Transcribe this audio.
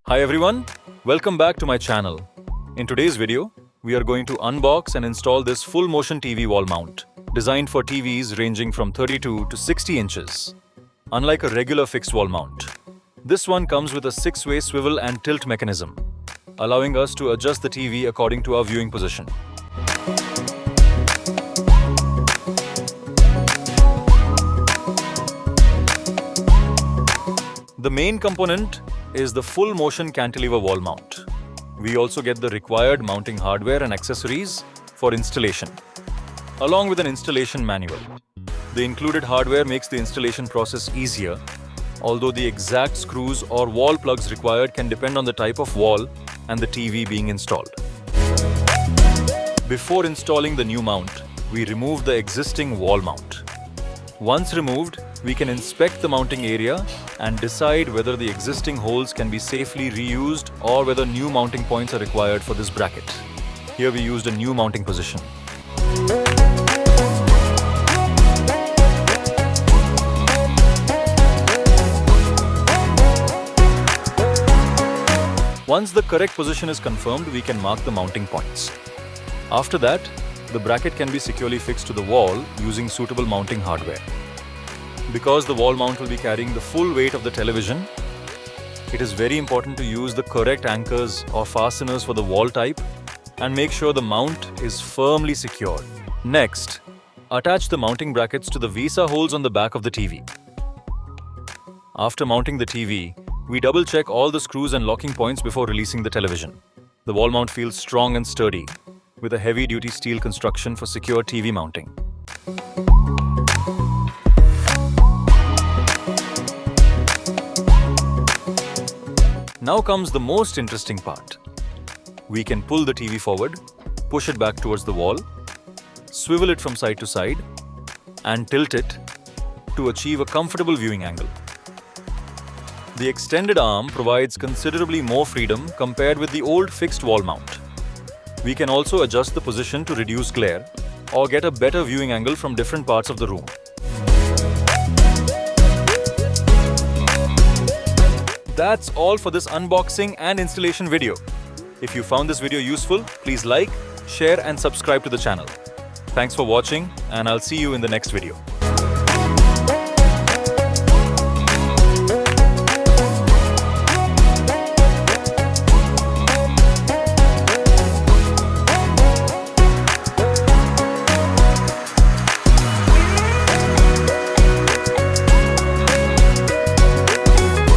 Hi everyone, welcome back to my channel. In today's video, we are going to unbox and install this full motion TV wall mount, designed for TVs ranging from 32 to 60 inches. Unlike a regular fixed wall mount, this one comes with a 6-way swivel and tilt mechanism, allowing us to adjust the TV according to our viewing position. The main component is the full motion cantilever wall mount. We also get the required mounting hardware and accessories for installation, along with an installation manual. The included hardware makes the installation process easier, although the exact screws or wall plugs required can depend on the type of wall and the TV being installed. Before installing the new mount, we remove the existing wall mount. Once removed, we can inspect the mounting area and decide whether the existing holes can be safely reused or whether new mounting points are required for this bracket. Here we used a new mounting position. Once the correct position is confirmed, we can mark the mounting points. After that, the bracket can be securely fixed to the wall using suitable mounting hardware. Because the wall mount will be carrying the full weight of the television, it is very important to use the correct anchors or fasteners for the wall type and make sure the mount is firmly secured. Next, attach the mounting brackets to the VESA holes on the back of the TV. After mounting the TV, we double-check all the screws and locking points before releasing the television. The wall mount feels strong and sturdy, with a heavy-duty steel construction for secure TV mounting. Now comes the most interesting part. We can pull the TV forward, push it back towards the wall, swivel it from side to side, and tilt it to achieve a comfortable viewing angle. The extended arm provides considerably more freedom compared with the old fixed wall mount. We can also adjust the position to reduce glare or get a better viewing angle from different parts of the room. That's all for this unboxing and installation video. If you found this video useful, please like, share and subscribe to the channel. Thanks for watching, and I'll see you in the next video.